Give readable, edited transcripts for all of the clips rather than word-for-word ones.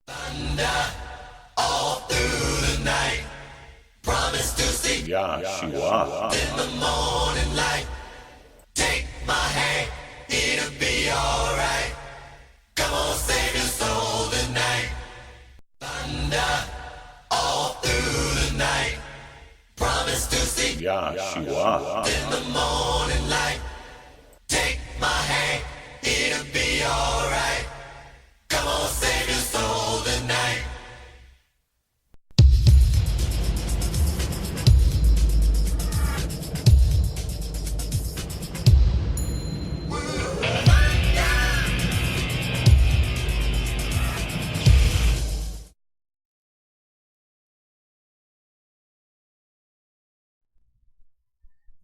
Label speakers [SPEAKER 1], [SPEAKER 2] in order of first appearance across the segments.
[SPEAKER 1] Thunder all through the night. Promise to see Yahshua in the morning light. Take my hand, it'll be alright. Come on, save your soul tonight. Thunder all through the night. Promise to see Yahshua in the morning light. Take my hand, it'll be alright. Come on, save your soul tonight.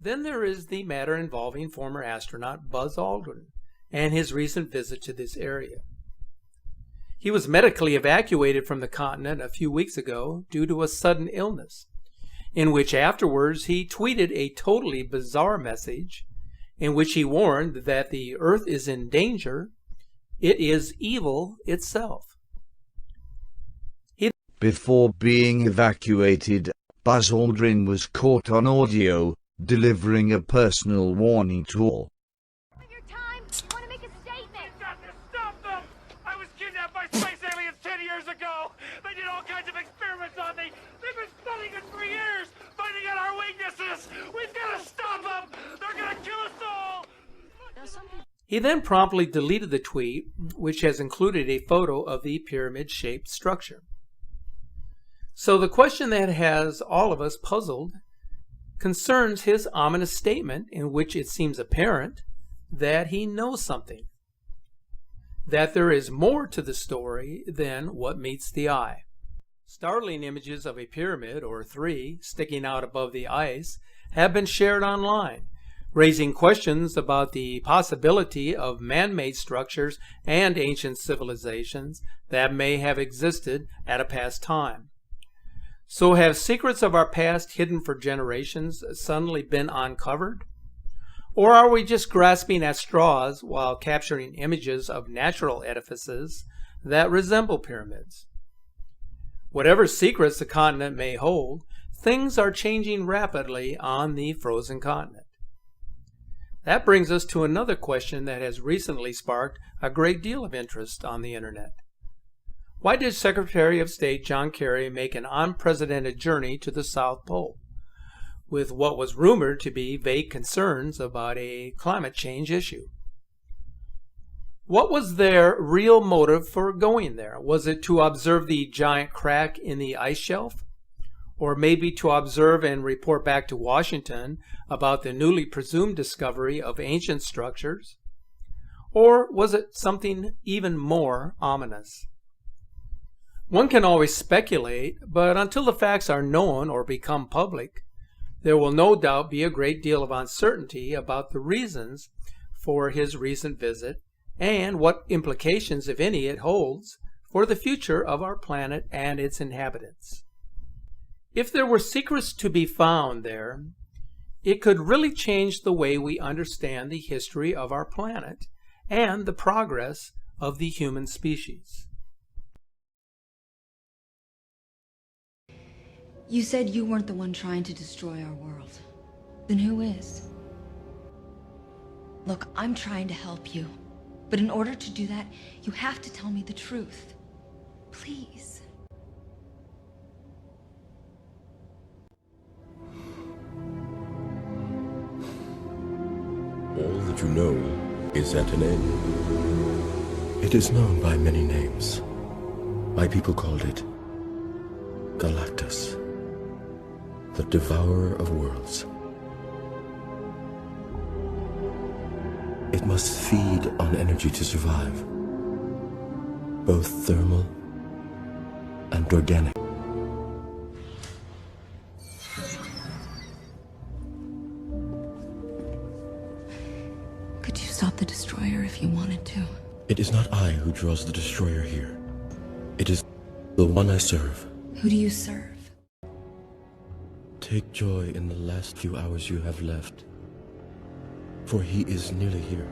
[SPEAKER 2] Then there is the matter involving former astronaut Buzz Aldrin and his recent visit to this area. He was medically evacuated from the continent a few weeks ago due to a sudden illness, in which afterwards he tweeted a totally bizarre message in which he warned that the Earth is in danger. It is evil itself.
[SPEAKER 3] Before being evacuated, Buzz Aldrin was caught on audio delivering a personal warning to all.
[SPEAKER 4] Your time. You want to make a statement?
[SPEAKER 5] We've got to stop them! I was kidnapped by space aliens 10 years ago! They did all kinds of experiments on me! They've been studying us for years! Finding out our weaknesses! We've got to stop them! They're gonna kill us all!
[SPEAKER 2] He then promptly deleted the tweet, which has included a photo of the pyramid-shaped structure. So the question that has all of us puzzled concerns his ominous statement in which it seems apparent that he knows something, that there is more to the story than what meets the eye. Startling images of a pyramid or three sticking out above the ice have been shared online, raising questions about the possibility of man-made structures and ancient civilizations that may have existed at a past time. So have secrets of our past hidden for generations suddenly been uncovered? Or are we just grasping at straws while capturing images of natural edifices that resemble pyramids? Whatever secrets the continent may hold, things are changing rapidly on the frozen continent. That brings us to another question that has recently sparked a great deal of interest on the internet. Why did Secretary of State John Kerry make an unprecedented journey to the South Pole, with what was rumored to be vague concerns about a climate change issue? What was their real motive for going there? Was it to observe the giant crack in the ice shelf? Or maybe to observe and report back to Washington about the newly presumed discovery of ancient structures? Or was it something even more ominous? One can always speculate, but until the facts are known or become public, there will no doubt be a great deal of uncertainty about the reasons for his recent visit and what implications, if any, it holds for the future of our planet and its inhabitants. If there were secrets to be found there, it could really change the way we understand the history of our planet and the progress of the human species.
[SPEAKER 6] You said you weren't the one trying to destroy our world. Then who is? Look, I'm trying to help you. But in order to do that, you have to tell me the truth. Please.
[SPEAKER 7] All that you know is at an end. It is known by many names. My people called it Galactus, the devourer of worlds. It must feed on energy to survive, both thermal and organic.
[SPEAKER 6] Could you stop the destroyer if you wanted to?
[SPEAKER 7] It is not I who draws the destroyer here. It is the one I serve.
[SPEAKER 6] Who do you serve?
[SPEAKER 7] Take joy in the last few hours you have left, for he is nearly here.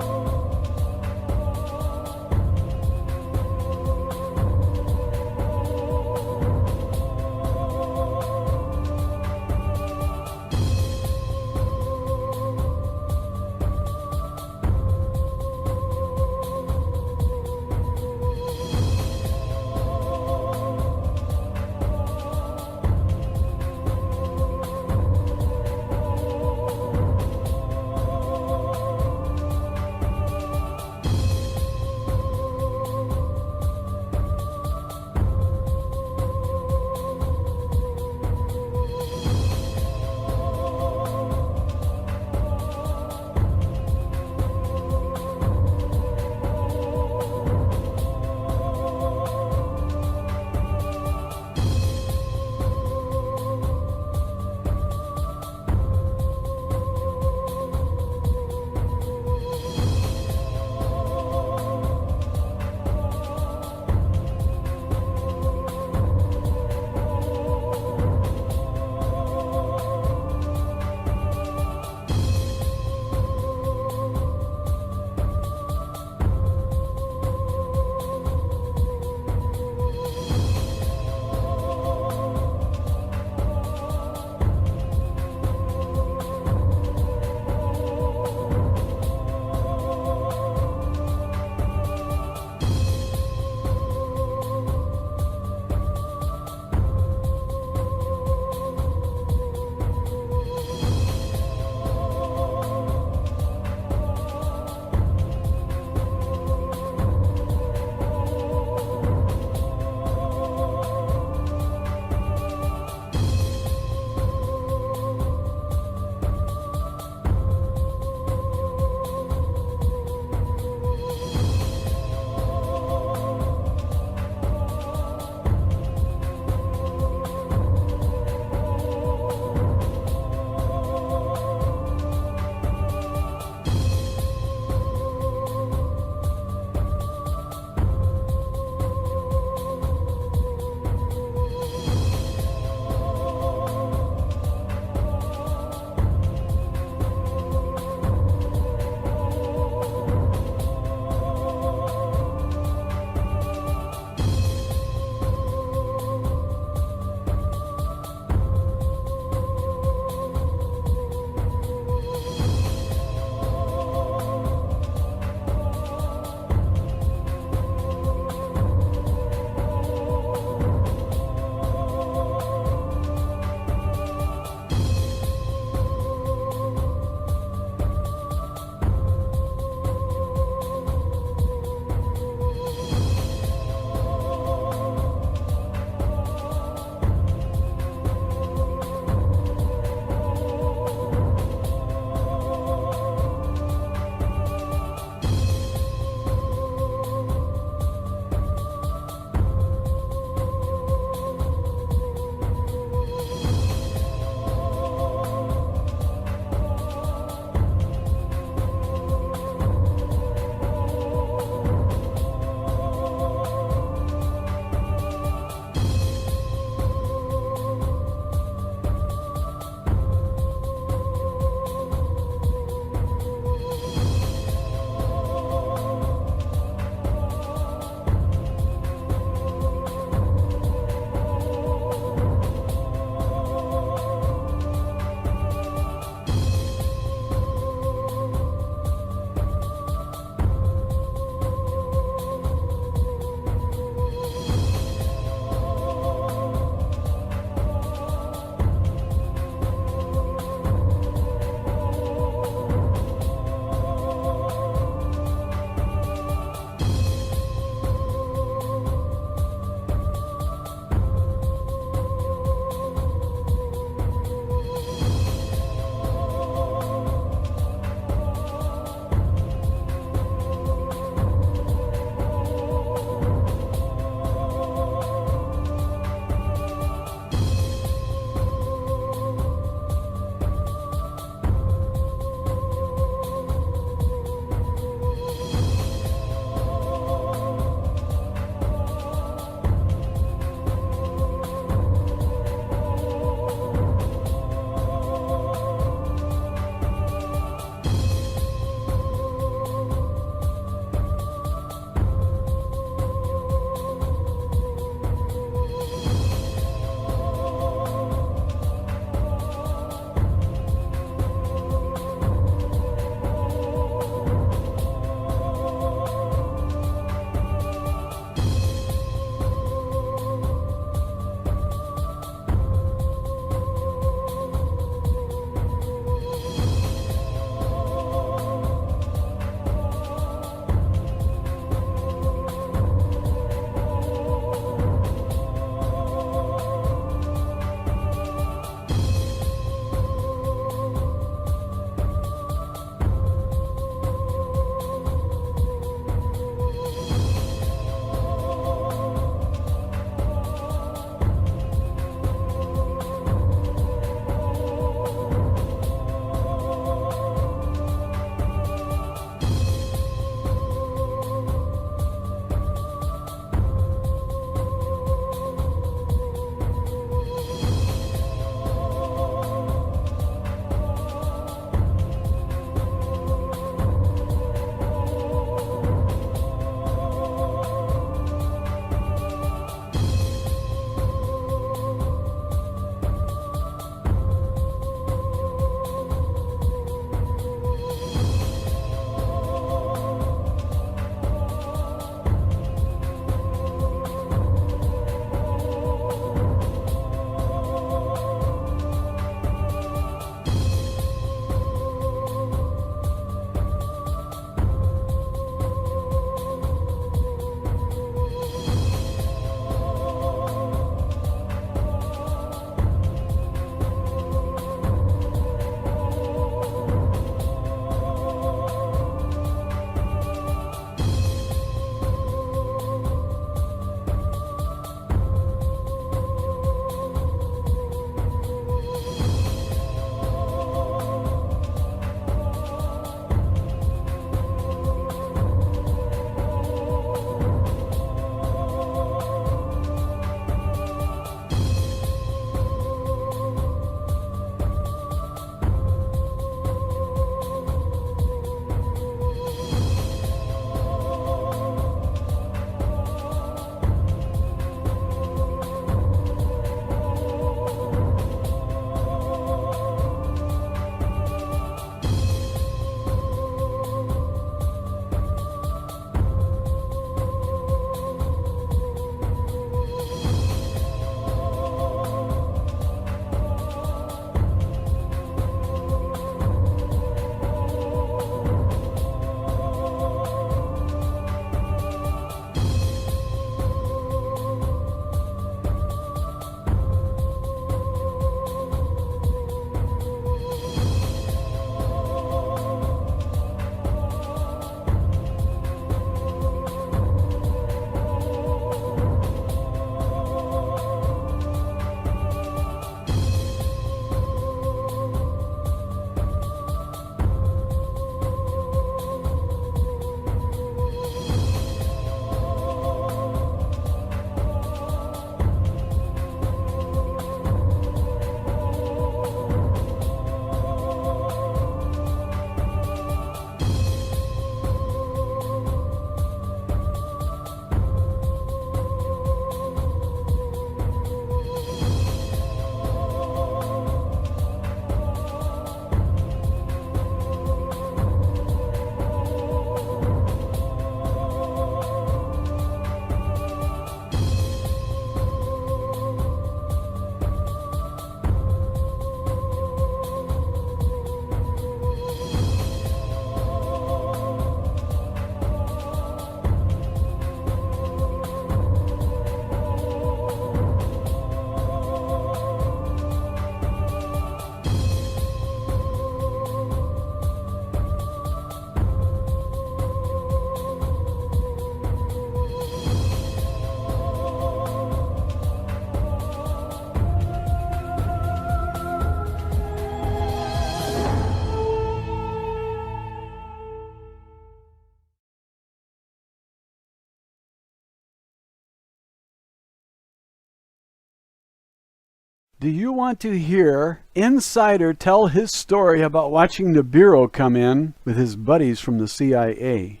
[SPEAKER 8] Do you want to hear Insider tell his story about watching Nibiru come in with his buddies from the CIA?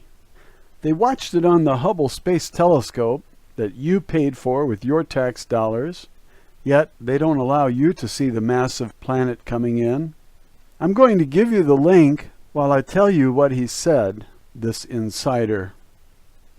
[SPEAKER 8] They watched it on the Hubble Space Telescope that you paid for with your tax dollars, yet they don't allow you to see the massive planet coming in. I'm going to give you the link while I tell you what he said, this insider.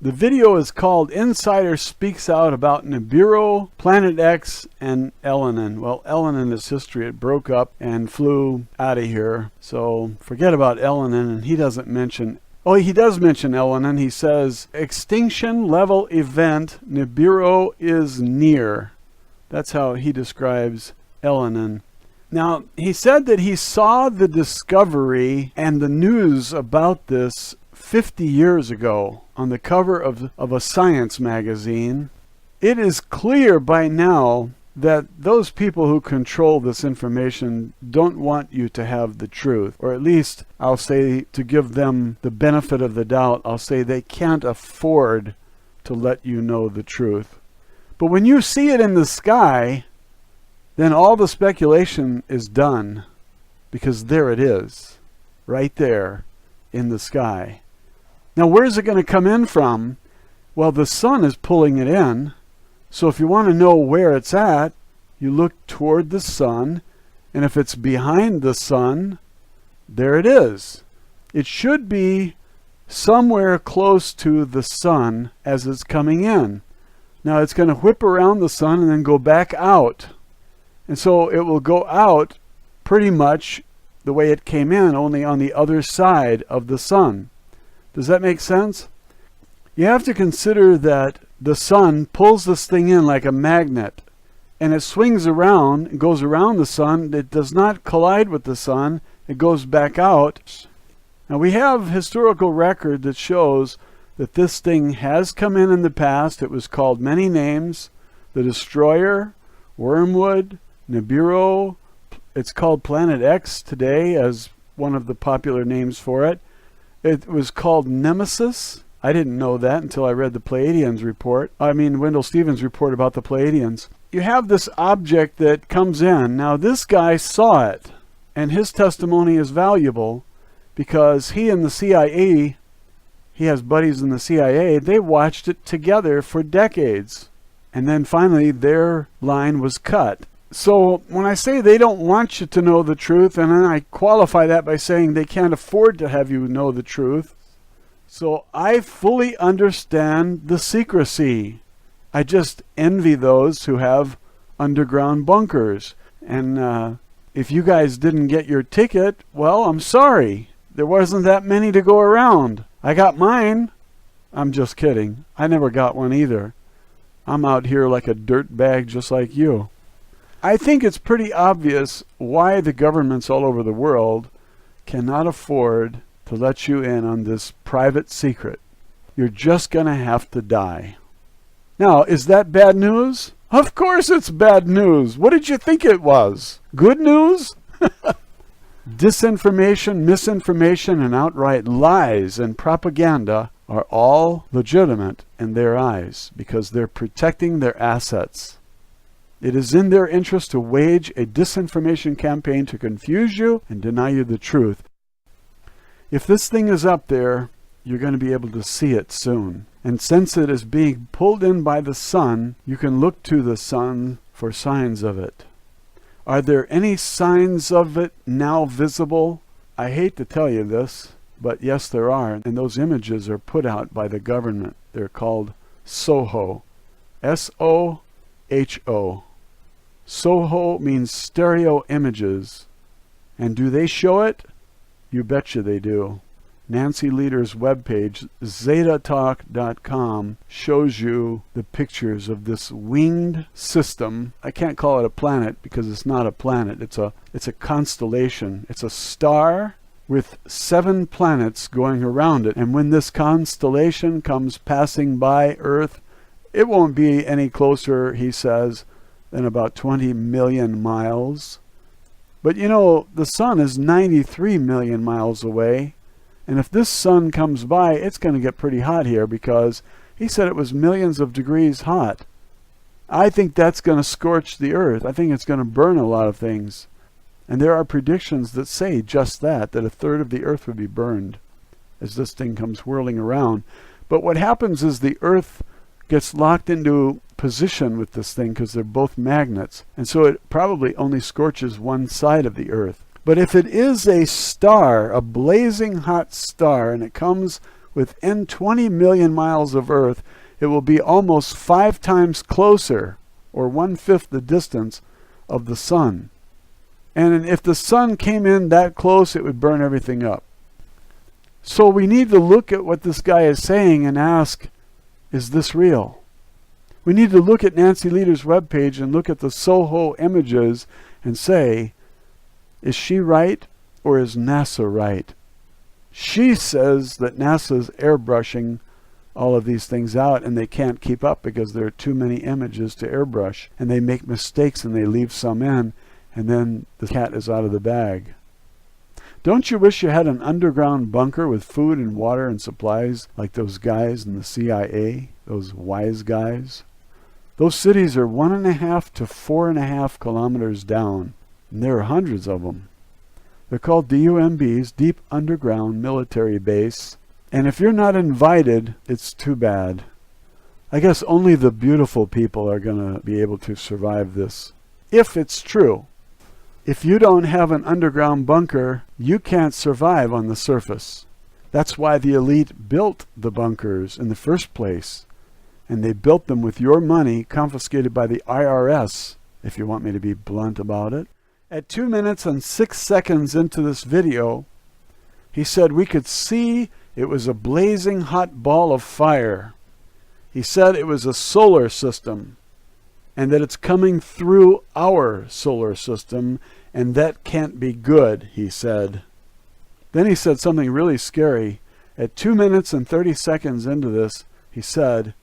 [SPEAKER 8] The video is called Insider Speaks Out About Nibiru, Planet X, and Elenin. Well, Elenin is history. It broke up and flew out of here. So forget about Elenin, and he doesn't mention... Oh, he does mention Elenin. He says, extinction level event, Nibiru is near. That's how he describes Elenin. Now, he said that he saw the discovery and the news about this 50 years ago on the cover of a science magazine. It is clear by now that those people who control this information don't want you to have the truth, or at least I'll say, to give them the benefit of the doubt, I'll say they can't afford to let you know the truth. But when you see it in the sky, then all the speculation is done, because there it is, right there in the sky. Now, where's it going to come in from? Well, the sun is pulling it in. So if you want to know where it's at, you look toward the sun, and if it's behind the sun, there it is. It should be somewhere close to the sun as it's coming in. Now, it's going to whip around the sun and then go back out. And so it will go out pretty much the way it came in, only on the other side of the sun. Does that make sense? You have to consider that the sun pulls this thing in like a magnet, and it swings around and goes around the sun. It does not collide with the sun. It goes back out. Now, we have historical record that shows that this thing has come in the past. It was called many names: the Destroyer, Wormwood, Nibiru. It's called Planet X today as one of the popular names for it. It was called Nemesis. I didn't know that until I read the Pleiadians report. Wendell Stevens' report about the Pleiadians. You have this object that comes in. Now, this guy saw it, and his testimony is valuable because he and the CIA, he has buddies in the CIA, they watched it together for decades. And then finally, their line was cut. So when I say they don't want you to know the truth, and then I qualify that by saying they can't afford to have you know the truth. So I fully understand the secrecy. I just envy those who have underground bunkers. And if you guys didn't get your ticket, well, I'm sorry. There wasn't that many to go around. I got mine. I'm just kidding. I never got one either. I'm out here like a dirt bag just like you. I think it's pretty obvious why the governments all over the world cannot afford to let you in on this private secret. You're just going to have to die. Now, is that bad news? Of course it's bad news. What did you think it was? Good news? Disinformation, misinformation, and outright lies and propaganda are all legitimate in their eyes because they're protecting their assets. It is in their interest to wage a disinformation campaign to confuse you and deny you the truth. If this thing is up there, you're going to be able to see it soon. And since it is being pulled in by the sun, you can look to the sun for signs of it. Are there any signs of it now visible? I hate to tell you this, but yes, there are. And those images are put out by the government. They're called SOHO. S-O-H-O. SOHO means stereo images. And do they show it? You betcha they do. Nancy Leader's webpage, zetatalk.com, shows you the pictures of this winged system. I can't call it a planet because it's not a planet. It's a constellation. It's a star with 7 planets going around it. And when this constellation comes passing by Earth, it won't be any closer, he says, than about 20 million miles. But you know, the sun is 93 million miles away. And if this sun comes by, it's going to get pretty hot here because he said it was millions of degrees hot. I think that's going to scorch the earth. I think it's going to burn a lot of things. And there are predictions that say just that a third of the earth would be burned as this thing comes whirling around. But what happens is the earth gets locked into position with this thing because they're both magnets. And so it probably only scorches one side of the earth. But if it is a star, a blazing hot star, and it comes within 20 million miles of Earth, it will be almost 5 times closer, or 1/5 the distance, of the sun. And if the sun came in that close, it would burn everything up. So we need to look at what this guy is saying and ask, is this real? We need to look at Nancy Lieder's webpage and look at the Soho images and say, is she right or is NASA right? She says that NASA's airbrushing all of these things out and they can't keep up because there are too many images to airbrush and they make mistakes and they leave some in and then the cat is out of the bag. Don't you wish you had an underground bunker with food and water and supplies like those guys in the CIA, those wise guys? Those cities are 1.5 to 4.5 kilometers down, and there are hundreds of them. They're called DUMBs, Deep Underground Military Base. And if you're not invited, it's too bad. I guess only the beautiful people are going to be able to survive this. If it's true. If you don't have an underground bunker, you can't survive on the surface. That's why the elite built the bunkers in the first place. And they built them with your money confiscated by the IRS, if you want me to be blunt about it. At 2 minutes and 6 seconds into this video, he said we could see it was a blazing hot ball of fire. He said it was a solar system and that it's coming through our solar system and that can't be good, he said. Then he said something really scary. At 2 minutes and 30 seconds into this, he said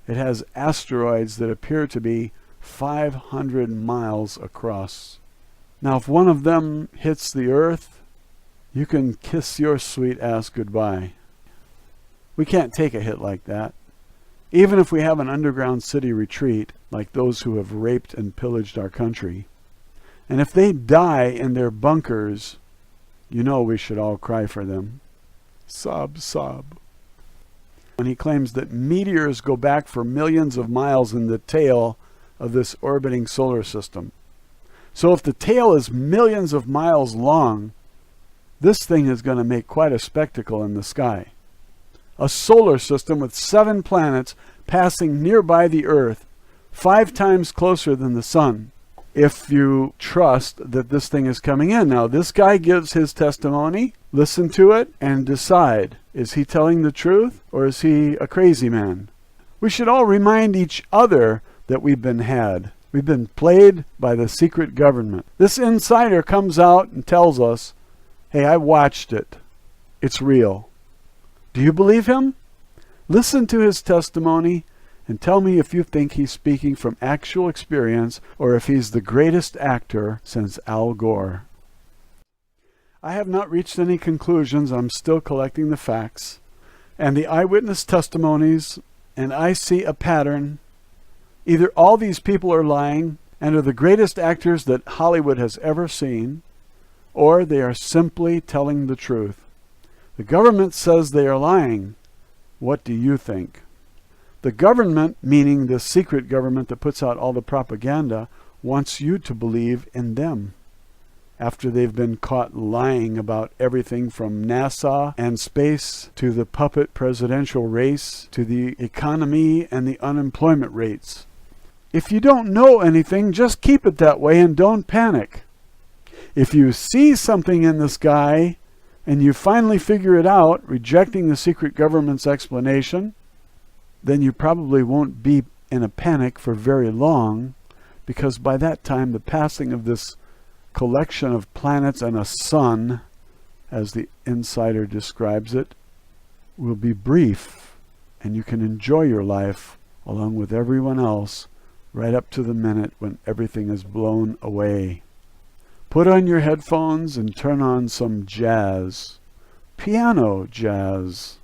[SPEAKER 8] it has asteroids that appear to be 500 miles across. Now, if one of them hits the earth, you can kiss your sweet ass goodbye. We can't take a hit like that. Even if we have an underground city retreat, like those who have raped and pillaged our country. And if they die in their bunkers, you know we should all cry for them. Sob, sob. And he claims that meteors go back for millions of miles in the tail of this orbiting solar system. So if the tail is millions of miles long, this thing is going to make quite a spectacle in the sky. A solar system with 7 planets passing nearby the Earth, 5 times closer than the sun, if you trust that this thing is coming in. Now, this guy gives his testimony. Listen to it and decide. Is he telling the truth or is he a crazy man? We should all remind each other that we've been had. We've been played by the secret government. This insider comes out and tells us, hey, I watched it. It's real. Do you believe him? Listen to his testimony and tell me if you think he's speaking from actual experience or if he's the greatest actor since Al Gore. I have not reached any conclusions. I'm still collecting the facts and the eyewitness testimonies, and I see a pattern. Either all these people are lying and are the greatest actors that Hollywood has ever seen, or they are simply telling the truth. The government says they are lying. What do you think? The government, meaning the secret government that puts out all the propaganda, wants you to believe in them. After they've been caught lying about everything from NASA and space to the puppet presidential race to the economy and the unemployment rates. If you don't know anything, just keep it that way and don't panic. If you see something in the sky and you finally figure it out, rejecting the secret government's explanation, then you probably won't be in a panic for very long, because by that time the passing of this collection of planets and a sun, as the insider describes it, will be brief, and you can enjoy your life along with everyone else right up to the minute when everything is blown away. Put on your headphones and turn on some jazz. Piano jazz.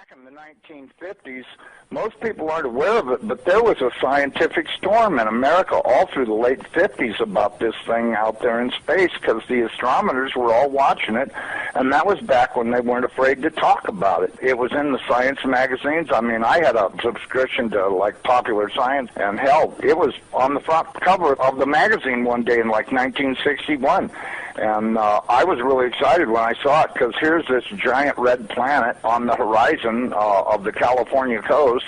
[SPEAKER 9] back in the 1950s, most people aren't aware of it, but there was a scientific storm in America all through the late 50s about this thing out there in space because the astronomers were all watching it, and that was back when they weren't afraid to talk about it. It was in the science magazines. I mean, I had a subscription to, like, Popular Science, and hell, it was on the front cover of the magazine one day in, like, 1961. And I was really excited when I saw it because here's this giant red planet on the horizon of the California coast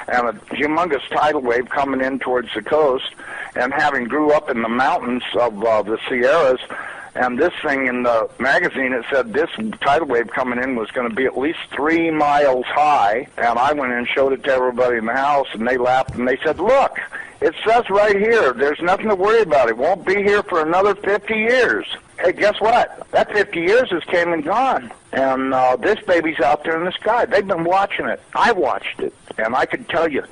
[SPEAKER 9] and a humongous tidal wave coming in towards the coast. And having grew up in the mountains of the Sierras, and this thing in the magazine, it said this tidal wave coming in was going to be at least 3 miles high. And I went in and showed it to everybody in the house, and they laughed, and they said, look, it says right here, there's nothing to worry about. It won't be here for another 50 years. Hey, guess what? That 50 years has came and gone. And this baby's out there in the sky. They've been watching it. I watched it. And I can tell you,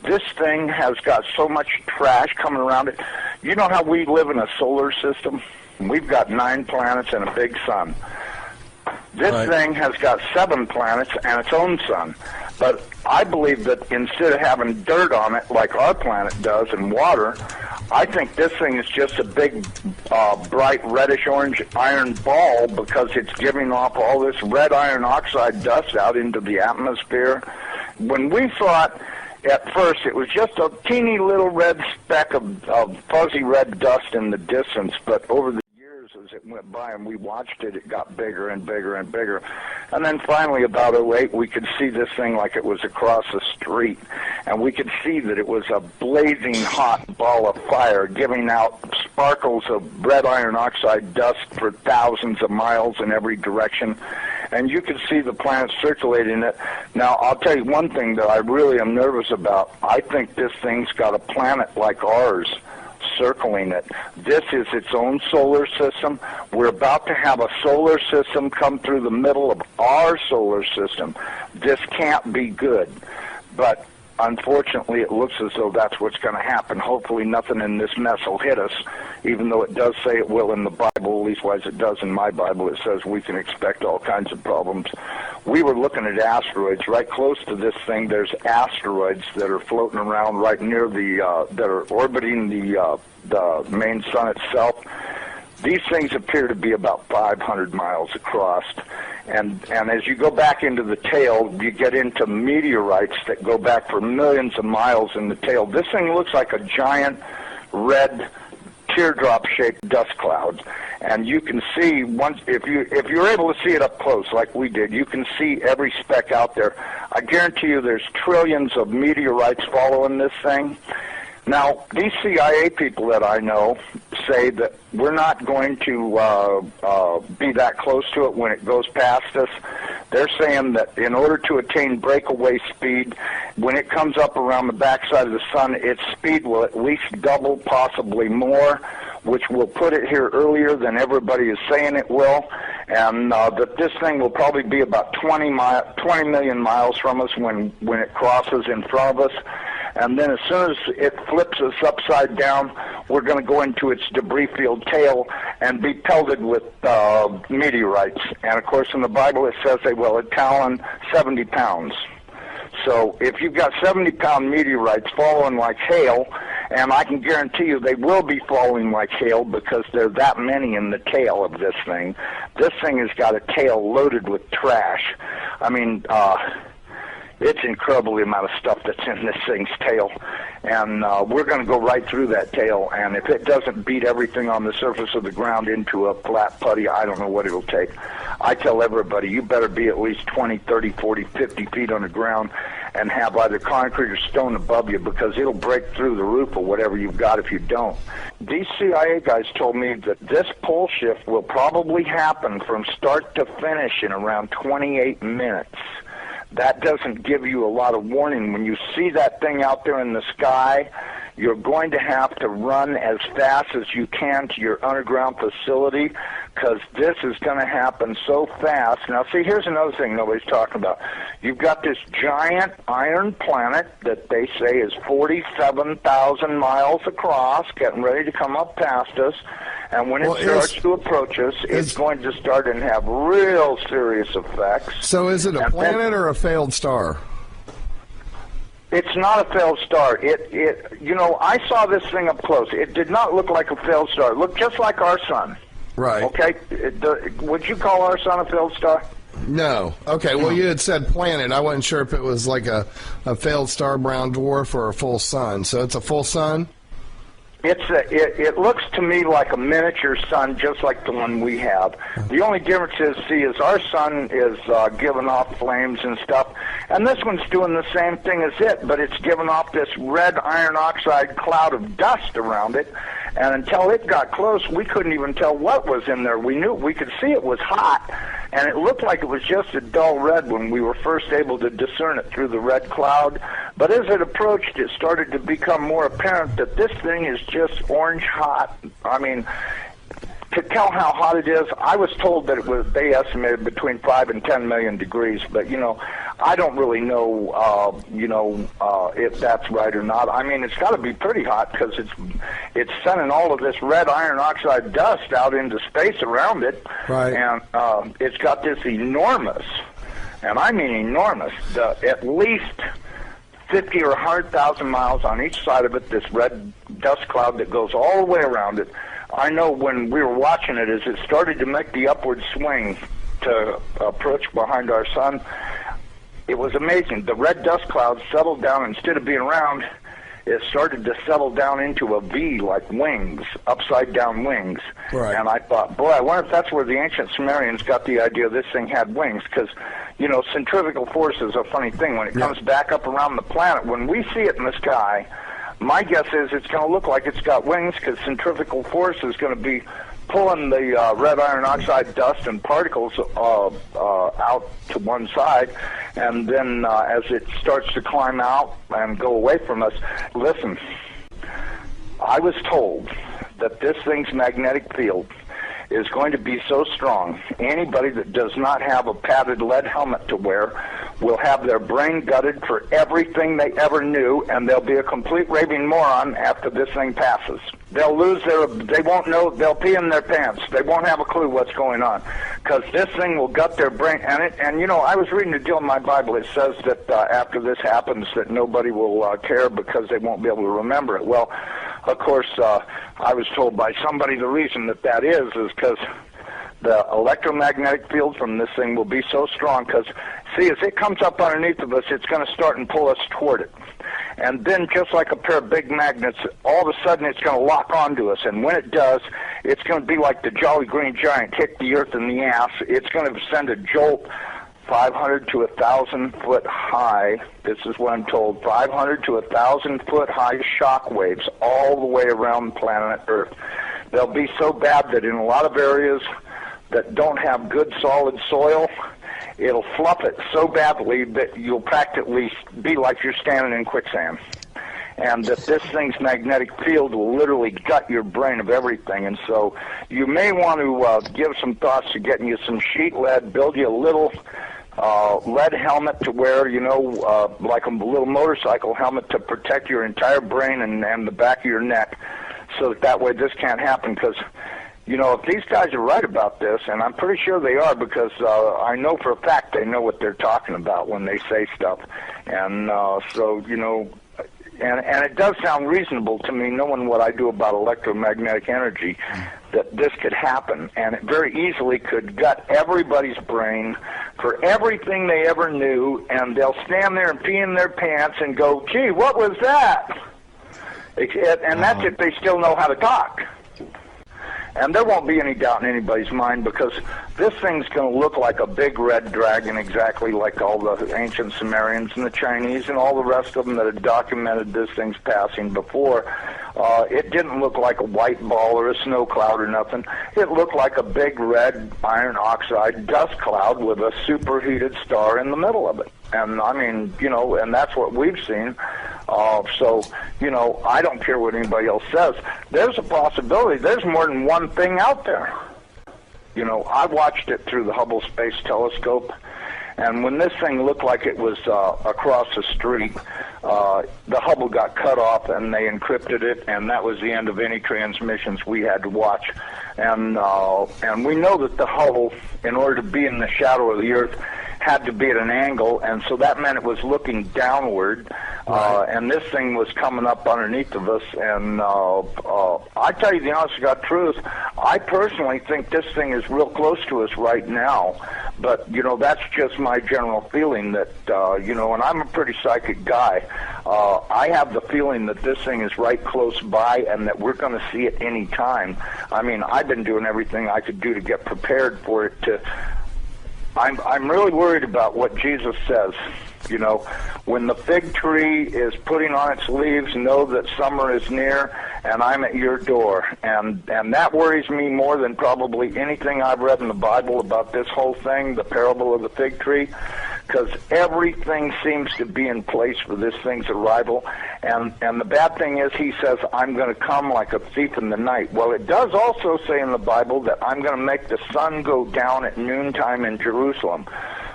[SPEAKER 9] this thing has got so much trash coming around it. You know how we live in a solar system? We've got 9 planets and a big sun. This thing has got 7 planets and its own sun. But I believe that instead of having dirt on it like our planet does and water, I think this thing is just a big, bright reddish-orange iron ball because it's giving off all this red iron oxide dust out into the atmosphere. When we thought at first it was just a teeny little red speck of fuzzy red dust in the distance, but over the years as it went by and we watched it, it got bigger and bigger and bigger. And then finally about '08 we could see this thing like it was across the street, and we could see that it was a blazing hot ball of fire giving out sparkles of red iron oxide dust for thousands of miles in every direction. And you could see the planet circulating it. Now, I'll tell you one thing that I really am nervous about. I think this thing's got a planet like ours circling it. This is its own solar system. We're about to have a solar system come through the middle of our solar system. This can't be good. But unfortunately, it looks as though that's what's going to happen. Hopefully nothing in this mess will hit us, even though it does say it will in the Bible, at least wise it does in my Bible. It says we can expect all kinds of problems. We were looking at asteroids. Right close to this thing, there's asteroids that are floating around right near that are orbiting the main sun itself. These things appear to be about 500 miles across. And as you go back into the tail, you get into meteorites that go back for millions of miles in the tail. This thing looks like a giant red teardrop-shaped dust cloud. And you can see, once if you're able to see it up close like we did, you can see every speck out there. I guarantee you there's trillions of meteorites following this thing. Now, these CIA people that I know say that we're not going to be that close to it when it goes past us. They're saying that in order to attain breakaway speed, when it comes up around the backside of the sun, its speed will at least double, possibly more, which will put it here earlier than everybody is saying it will, and that this thing will probably be about 20 million miles from us when it crosses in front of us. And then as soon as it flips us upside down, we're going to go into its debris field tail and be pelted with meteorites. And, of course, in the Bible it says they will talon 70 pounds. So if you've got 70-pound meteorites falling like hail, and I can guarantee you they will be falling like hail because there are that many in the tail of this thing. This thing has got a tail loaded with trash. I mean, it's incredible the amount of stuff that's in this thing's tail. And we're going to go right through that tail, and if it doesn't beat everything on the surface of the ground into a flat putty, I don't know what it'll take. I tell everybody, you better be at least 20, 30, 40, 50 feet on the ground and have either concrete or stone above you because it'll break through the roof or whatever you've got if you don't. These CIA guys told me that this pole shift will probably happen from start to finish in around 28 minutes. That doesn't give you a lot of warning. When you see that thing out there in the sky, you're going to have to run as fast as you can to your underground facility because this is going to happen so fast. Now, see, here's another thing nobody's talking about. You've got this giant iron planet that they say is 47,000 miles across, getting ready to come up past us. And when it starts to approach us, it's going to start and have real serious effects.
[SPEAKER 10] So is it a planet or a failed star?
[SPEAKER 9] It's not a failed star. I saw this thing up close. It did not look like a failed star. It looked just like our sun.
[SPEAKER 10] Right.
[SPEAKER 9] Okay? Would you call our sun a failed star?
[SPEAKER 10] No. Okay, well, you had said planet. I wasn't sure if it was like a failed star brown dwarf or a full sun. So it's a full sun?
[SPEAKER 9] It looks to me like a miniature sun, just like the one we have. The only difference is our sun is giving off flames and stuff, and this one's doing the same thing as it, but it's giving off this red iron oxide cloud of dust around it, and until it got close, we couldn't even tell what was in there. We could see it was hot, and it looked like it was just a dull red when we were first able to discern it through the red cloud. But as it approached, it started to become more apparent that this thing is just orange hot. I mean, to tell how hot it is, I was told that they estimated between 5 and 10 million degrees, but, I don't really know, if that's right or not. I mean, it's got to be pretty hot because it's sending all of this red iron oxide dust out into space around it.
[SPEAKER 10] Right.
[SPEAKER 9] And it's got this enormous, and I mean enormous, at least 50 or 100,000 miles on each side of it, this red dust cloud that goes all the way around it. I know when we were watching it, as it started to make the upward swing to approach behind our sun, it was amazing. The red dust cloud settled down. Instead of being round, it started to settle down into a V, like wings, upside-down wings.
[SPEAKER 10] Right.
[SPEAKER 9] And I thought, boy, I wonder if that's where the ancient Sumerians got the idea this thing had wings, because, centrifugal force is a funny thing. When it comes back up around the planet, when we see it in the sky, my guess is it's going to look like it's got wings because centrifugal force is going to be pulling the red iron oxide dust and particles out to one side, and then as it starts to climb out and go away from us, listen, I was told that this thing's magnetic field is going to be so strong, anybody that does not have a padded lead helmet to wear will have their brain gutted for everything they ever knew, and they'll be a complete raving moron after this thing passes. They'll they won't know, they'll pee in their pants. They won't have a clue what's going on, because this thing will gut their brain. And I was reading a deal in my Bible. It says that after this happens, that nobody will care because they won't be able to remember it. Well, of course, I was told by somebody the reason that is because the electromagnetic field from this thing will be so strong, because, see, as it comes up underneath of us, it's going to start and pull us toward it. And then, just like a pair of big magnets, all of a sudden it's going to lock onto us. And when it does, it's going to be like the Jolly Green Giant hit the earth in the ass. It's going to send a jolt 500 to 1,000 foot high. This is what I'm told. 500 to 1,000 foot high shock waves all the way around planet Earth. They'll be so bad that in a lot of areas that don't have good solid soil, it'll fluff it so badly that you'll practically be like you're standing in quicksand. And that this thing's magnetic field will literally gut your brain of everything. And so you may want to give some thoughts to getting you some sheet lead, build you a little lead helmet to wear, like a little motorcycle helmet to protect your entire brain and the back of your neck, so that way this can't happen. Because if these guys are right about this, and I'm pretty sure they are, because I know for a fact they know what they're talking about when they say stuff. And and it does sound reasonable to me, knowing what I do about electromagnetic energy, that this could happen. And it very easily could gut everybody's brain for everything they ever knew, and they'll stand there and pee in their pants and go, gee, what was that? And that's if they still know how to talk. And there won't be any doubt in anybody's mind, because this thing's going to look like a big red dragon, exactly like all the ancient Sumerians and the Chinese and all the rest of them that had documented this thing's passing before. It didn't look like a white ball or a snow cloud or nothing. It looked like a big red iron oxide dust cloud with a superheated star in the middle of it. And I mean, and that's what we've seen. So, I don't care what anybody else says. There's a possibility. There's more than one thing out there. I watched it through the Hubble Space Telescope, and when this thing looked like it was across the street, the Hubble got cut off and they encrypted it, and that was the end of any transmissions we had to watch. and we know that the Hubble, in order to be in the shadow of the Earth, had to be at an angle, and so that meant it was looking downward, and this thing was coming up underneath of us. And I tell you the honest to God truth, I personally think this thing is real close to us right now. But, you know, that's just my general feeling that, you know, and I'm a pretty psychic guy. I have the feeling that this thing is right close by and that we're going to see it any time. I mean, I've been doing everything I could do to get prepared for it to... I'm really worried about what Jesus says. You know, when the fig tree is putting on its leaves, know that summer is near, and I'm at your door. And that worries me more than probably anything I've read in the Bible about this whole thing, the parable of the fig tree, because everything seems to be in place for this thing's arrival. And the bad thing is, he says, I'm going to come like a thief in the night. Well, it does also say in the Bible that I'm going to make the sun go down at noontime in Jerusalem.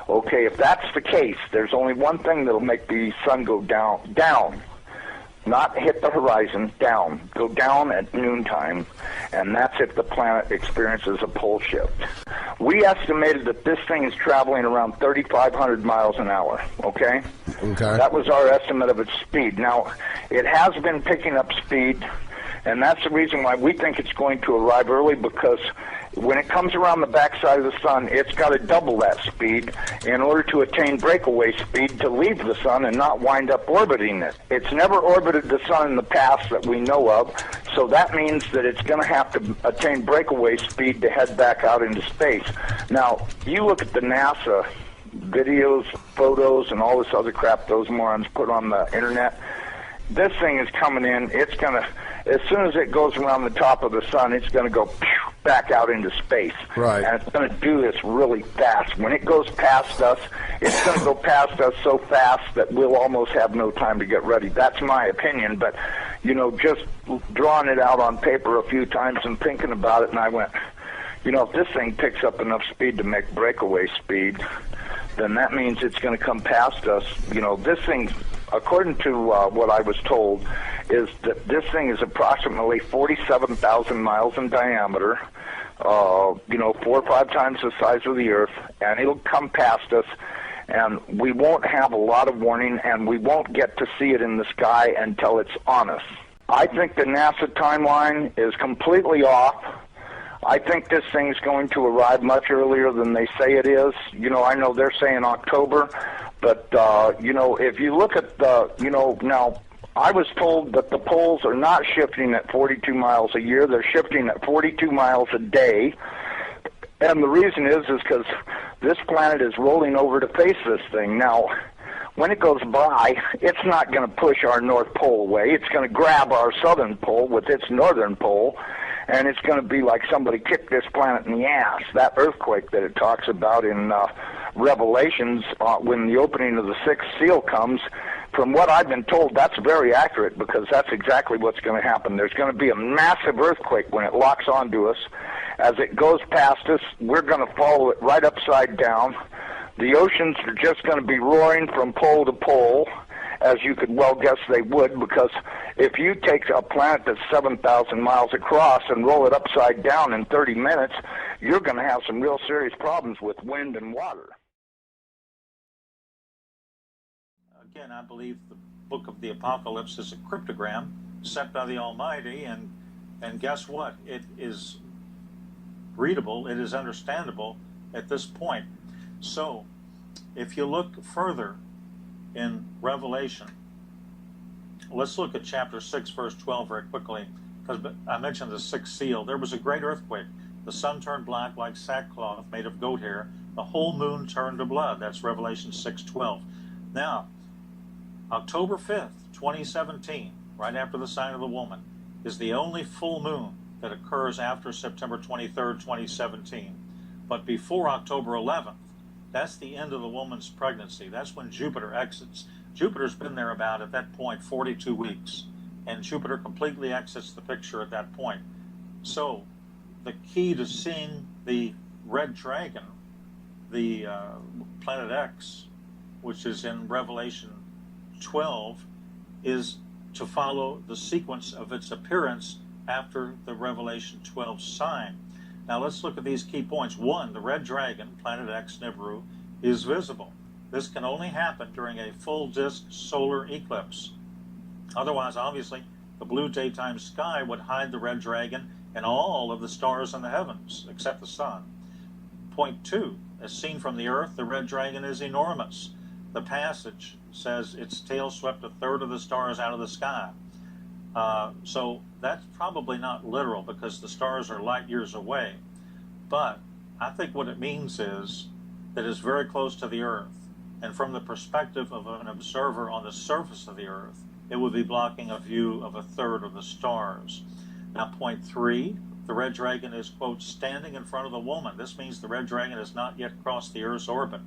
[SPEAKER 9] Okay, if that's the case, there's only one thing that'll make the sun go down, not hit the horizon, down, go down at noontime, and that's if the planet experiences a pole shift. We estimated that this thing is traveling around 3,500 miles an hour, okay?
[SPEAKER 10] Okay.
[SPEAKER 9] That was our estimate of its speed. Now, it has been picking up speed, and that's the reason why we think it's going to arrive early, because when it comes around the backside of the sun, it's got to double that speed in order to attain breakaway speed to leave the sun and not wind up orbiting it. It's never orbited the sun in the past that we know of, so that means that it's going to have to attain breakaway speed to head back out into space. Now, you look at the NASA videos, photos, and all this other crap those morons put on the internet. This thing is coming in. It's going to, as soon as it goes around the top of the sun, it's going to go back out into space.
[SPEAKER 10] Right.
[SPEAKER 9] And it's going to do this really fast. When it goes past us, it's going to go past us so fast that we'll almost have no time to get ready. That's my opinion. But, you know, just drawing it out on paper a few times and thinking about it, and I went, you know, if this thing picks up enough speed to make breakaway speed, then that means it's going to come past us. You know, this thing, according to what I was told, is that this thing is approximately 47,000 miles in diameter, you know, 4 or 5 times the size of the Earth, and it'll come past us, and we won't have a lot of warning, and we won't get to see it in the sky until it's on us. I think the NASA timeline is completely off. I think this thing's going to arrive much earlier than they say it is. You know, I know they're saying October, but, you know, if you look at the, you know, now, I was told that the poles are not shifting at 42 miles a year. They're shifting at 42 miles a day. And the reason is because this planet is rolling over to face this thing. Now, when it goes by, it's not going to push our North Pole away. It's going to grab our southern pole with its northern pole, and it's going to be like somebody kicked this planet in the ass. That earthquake that it talks about in Revelations, when the opening of the sixth seal comes, from what I've been told, that's very accurate, because that's exactly what's going to happen. There's going to be a massive earthquake when it locks onto us. As it goes past us, we're going to follow it right upside down. The oceans are just going to be roaring from pole to pole, as you could well guess they would, because if you take a planet that's 7,000 miles across and roll it upside down in 30 minutes, you're going to have some real serious problems with wind and water.
[SPEAKER 11] Again, I believe the book of the Apocalypse is a cryptogram sent by the Almighty, and guess what? It is readable, it is understandable at this point. So, if you look further in Revelation, let's look at chapter 6, verse 12 very quickly, because I mentioned the sixth seal. There was a great earthquake. The sun turned black like sackcloth made of goat hair. The whole moon turned to blood. That's Revelation 6:12. Now, October 5th, 2017, right after the sign of the woman, is the only full moon that occurs after September 23rd, 2017. But before October 11th, that's the end of the woman's pregnancy. That's when Jupiter exits. Jupiter's been there about, at that point, 42 weeks. And Jupiter completely exits the picture at that point. So, the key to seeing the red dragon, the planet X, which is in Revelation 12, is to follow the sequence of its appearance after the Revelation 12 sign. Now let's look at these key points. One, the red dragon, planet X, Nibiru, is visible. This can only happen during a full disk solar eclipse. Otherwise, obviously, the blue daytime sky would hide the red dragon and all of the stars in the heavens, except the sun. Point two, as seen from the Earth, the red dragon is enormous. The passage says its tail swept a third of the stars out of the sky. So that's probably not literal because the stars are light years away. But I think what it means is that it's very close to the Earth. And from the perspective of an observer on the surface of the Earth, it would be blocking a view of a third of the stars. Now, point three, the red dragon is, quote, standing in front of the woman. This means the red dragon has not yet crossed the Earth's orbit.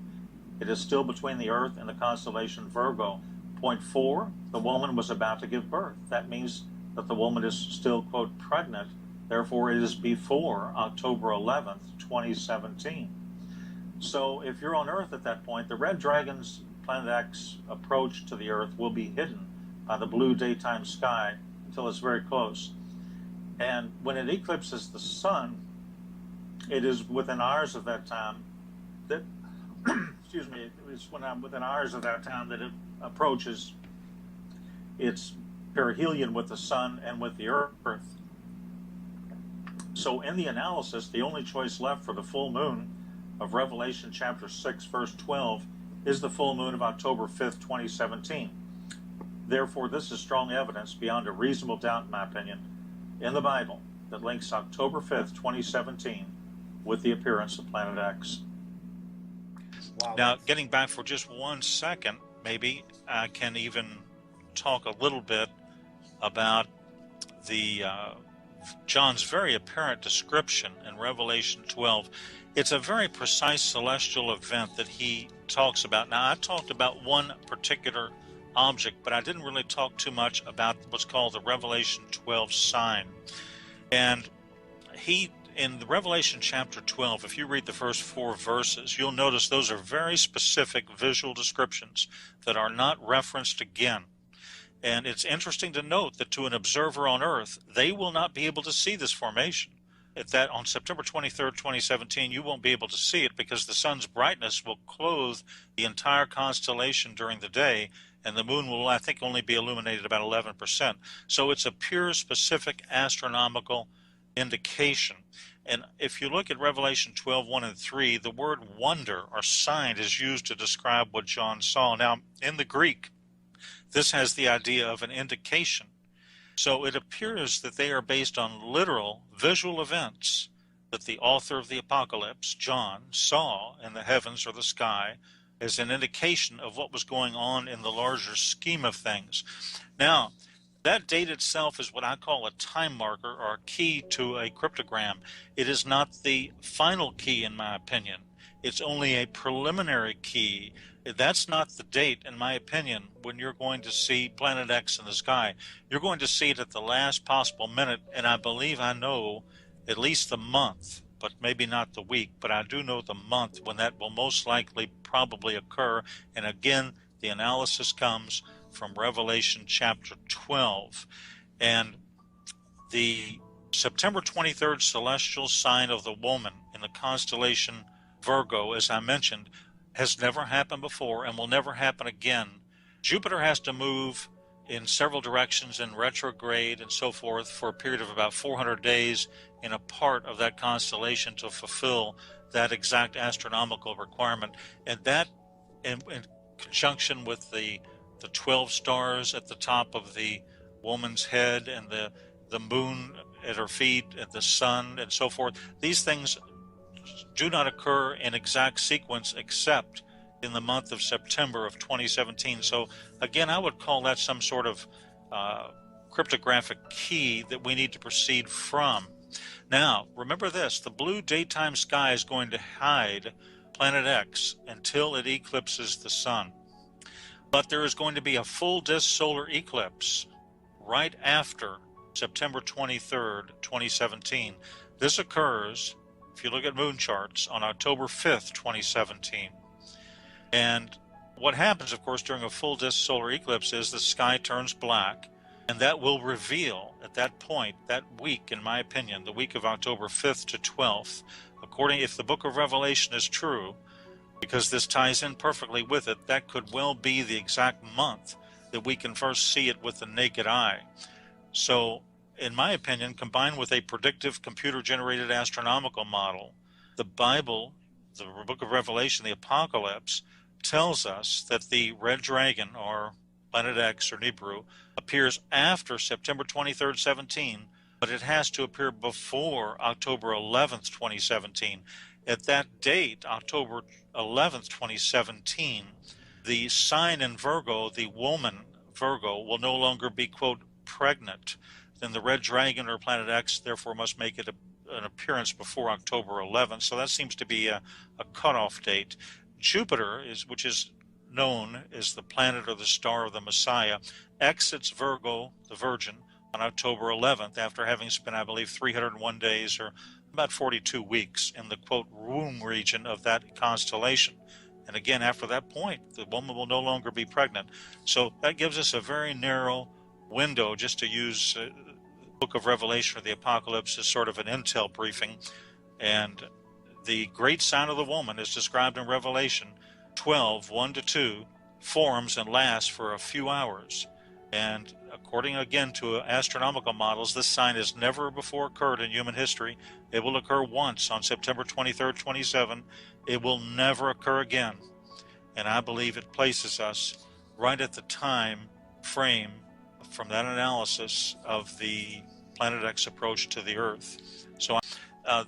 [SPEAKER 11] It is still between the Earth and the constellation Virgo. Point four, the woman was about to give birth. That means that the woman is still, quote, pregnant. Therefore, it is before October 11th, 2017. So if you're on Earth at that point, the red dragon's planet X approach to the Earth will be hidden by the blue daytime sky until it's very close. And when it eclipses the sun, it is within hours of that time that, excuse me, it's within hours of that time that it approaches its perihelion with the sun and with the Earth. So in the analysis, the only choice left for the full moon of Revelation chapter 6, verse 12, is the full moon of October 5th, 2017. Therefore, this is strong evidence beyond a reasonable doubt, in my opinion, in the Bible that links October 5th, 2017 with the appearance of planet X.
[SPEAKER 2] Wow.
[SPEAKER 12] Now, getting back for just 1 second, maybe I can even talk a little bit about the John's very apparent description in Revelation 12. It's a very precise celestial event that he talks about. Now, I talked about one particular object, but I didn't really talk too much about what's called the Revelation 12 sign. And he, in the Revelation chapter 12, if you read the first 4 verses, you'll notice those are very specific visual descriptions that are not referenced again. And it's interesting to note that to an observer on Earth, they will not be able to see this formation. That on September 23rd, 2017, you won't be able to see it because the sun's brightness will clothe the entire constellation during the day, and the moon will, I think, only be illuminated about 11%. So it's a pure, specific astronomical indication. And if you look at Revelation 12, 1 and 3, the word wonder or sign is used to describe what John saw. Now, in the Greek, this has the idea of an indication. So it appears that they are based on literal visual events that the author of the Apocalypse, John, saw in the heavens or the sky as an indication of what was going on in the larger scheme of things. Now, that date itself is what I call a time marker or a key to a cryptogram. It is not the final key, in my opinion. It's only a preliminary key. That's not the date, in my opinion, when you're going to see Planet X in the sky. You're going to see it at the last possible minute, and I believe I know at least the month, but maybe not the week, but I do know the month when that will most likely probably occur. And again, the analysis comes from Revelation chapter 12. And the September 23rd celestial sign of the woman in the constellation Virgo, as I mentioned, has never happened before and will never happen again. Jupiter has to move in several directions in retrograde and so forth for a period of about 400 days in a part of that constellation to fulfill that exact astronomical requirement. And that, in conjunction with the 12 stars at the top of the woman's head and the moon at her feet and the sun and so forth, these things do not occur in exact sequence except in the month of September of 2017. So again, I would call that some sort of cryptographic key that we need to proceed from. Now, remember this, the blue daytime sky is going to hide Planet X until it eclipses the sun. But there is going to be a full disk solar eclipse right after September 23rd, 2017. This occurs, if you look at moon charts, on October 5th, 2017. And what happens, of course, during a full disk solar eclipse is the sky turns black. And that will reveal at that point, that week, in my opinion, the week of October 5th to 12th, if the book of Revelation is true, because this ties in perfectly with it, that could well be the exact month that we can first see it with the naked eye. So, in my opinion, combined with a predictive computer-generated astronomical model, the Bible, the book of Revelation, the Apocalypse, tells us that the red dragon, or Planet X, or Nibiru, appears after September 23rd, 17, but it has to appear before October 11th, 2017. At that date, October 11th, 2017, the sign in Virgo, the woman Virgo, will no longer be, quote, pregnant. Then the red dragon, or Planet X, therefore must make it an appearance before October 11th. So that seems to be a cutoff date. Jupiter, which is known as the planet or the star of the Messiah, exits Virgo, the Virgin, on October 11th after having spent, I believe, 301 days or about 42 weeks in the, quote, womb region of that constellation. And again, after that point, the woman will no longer be pregnant. So that gives us a very narrow window, just to use the book of Revelation or the Apocalypse as sort of an intel briefing. And the great sign of the woman is described in Revelation 12, 1-2, forms and lasts for a few hours. And according again to astronomical models, this sign has never before occurred in human history. It will occur once on September 23rd, 27. It will never occur again. And I believe it places us right at the time frame from that analysis of the Planet X approach to the Earth. So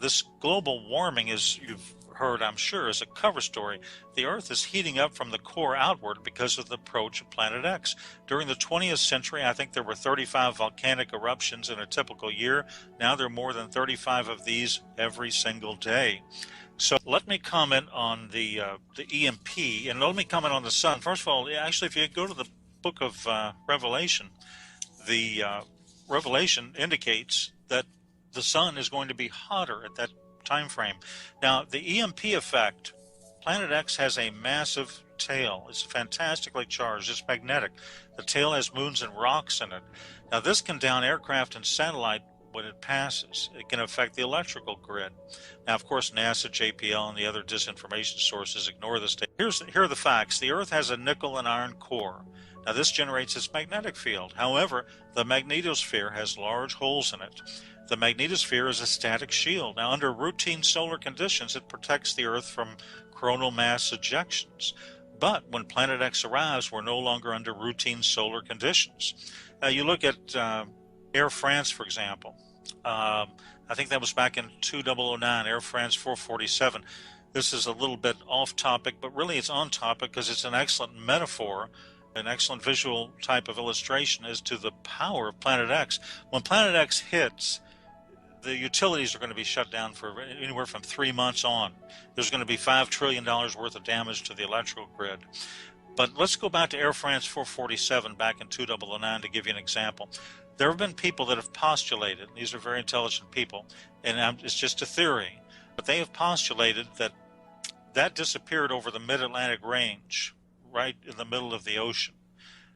[SPEAKER 12] this global warming, as you've heard, I'm sure, is a cover story. The Earth is heating up from the core outward because of the approach of Planet X. During the 20th century, I think there were 35 volcanic eruptions in a typical year. Now there are more than 35 of these every single day. So let me comment on the EMP, and let me comment on the sun. First of all, actually, if you go to the book of Revelation, the Revelation indicates that the sun is going to be hotter at that time frame. Now, the EMP effect, Planet X has a massive tail. It's fantastically charged. It's magnetic. The tail has moons and rocks in it. Now, this can down aircraft and satellite when it passes. It can affect the electrical grid. Now, of course, NASA, JPL, and the other disinformation sources ignore this data. Here are the facts. The Earth has a nickel and iron core. Now, this generates its magnetic field. However, the magnetosphere has large holes in it. The magnetosphere is a static shield. Now, under routine solar conditions, it protects the Earth from coronal mass ejections. But when Planet X arrives, we're no longer under routine solar conditions. Now, you look at Air France, for example. I think that was back in 2009, Air France 447. This is a little bit off topic, but really it's on topic because it's an excellent metaphor, an excellent visual type of illustration as to the power of Planet X. When Planet X hits, the utilities are going to be shut down for anywhere from 3 months on. There's going to be $5 trillion worth of damage to the electrical grid. But let's go back to Air France 447 back in 2009 to give you an example. There have been people that have postulated, these are very intelligent people, and it's just a theory, but they have postulated that that disappeared over the mid-Atlantic range, right in the middle of the ocean.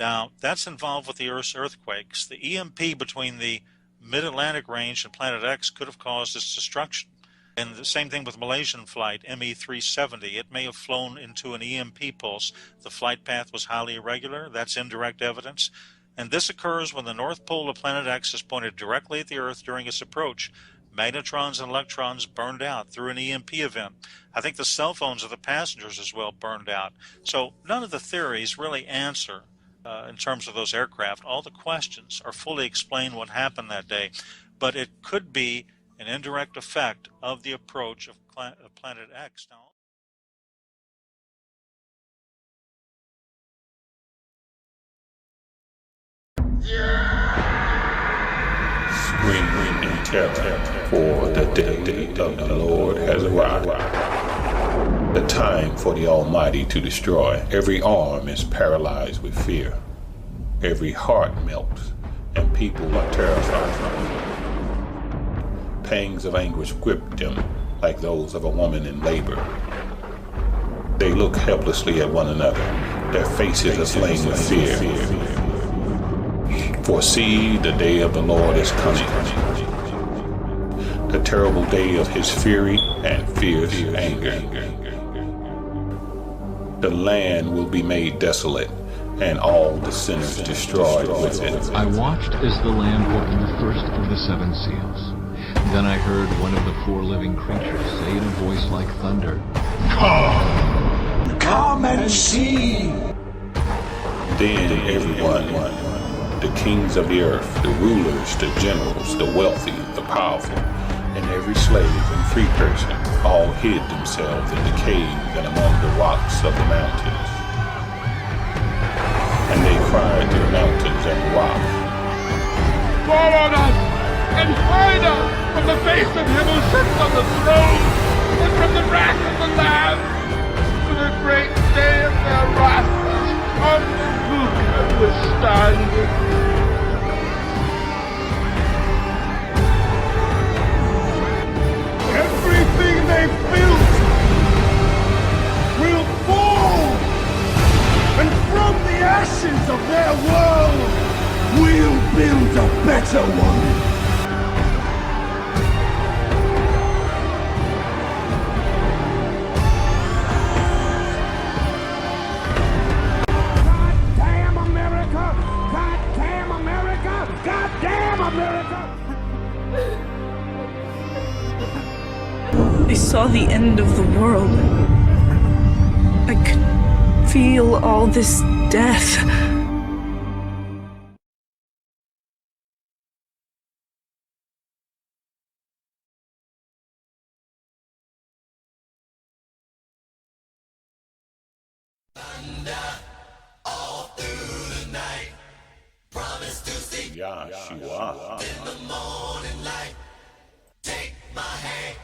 [SPEAKER 12] Now, that's involved with the Earth's earthquakes. The EMP between the mid-Atlantic range and Planet X could have caused its destruction. And the same thing with Malaysian flight ME370. It may have flown into an EMP pulse. The flight path was highly irregular. That's indirect evidence. And this occurs when the North Pole of Planet X is pointed directly at the Earth during its approach. Magnetrons and electrons burned out through an EMP event. I think the cell phones of the passengers as well burned out. So none of the theories really answer in terms of those aircraft. All the questions are fully explained what happened that day. But it could be an indirect effect of the approach of Planet X. Now,
[SPEAKER 1] Scream in terror, for the day of the Lord has arrived. The time for the Almighty to destroy. Every arm is paralyzed with fear. Every heart melts, and people are terrified. Pangs of anguish grip them like those of a woman in labor. They look helplessly at one another, their faces aflame with fear. For see, the day of the Lord is coming, the terrible day of his fury and fierce anger. The land will be made desolate, and all the sinners destroyed with it.
[SPEAKER 13] I watched as the Lamb opened the first of the 7 seals. Then I heard one of the 4 living creatures say in a voice like thunder,
[SPEAKER 1] Come and see! Then everyone, the kings of the earth, the rulers, the generals, the wealthy, the powerful, and every slave and free person, all hid themselves in the caves and among the rocks of the mountains. And they cried to the mountains and rocks,
[SPEAKER 5] Fall on us and hide us from the face of him who sits on the throne and from the wrath of the Lamb. For the great day of their wrath has come. Who can withstand? Everything they built will fall, and from the ashes of their world, we'll build a better one. Goddamn America! Goddamn America! Goddamn America!
[SPEAKER 14] I saw the end of the world. I could feel all this death.
[SPEAKER 1] Yahshua.
[SPEAKER 15] In the morning light, take my hand.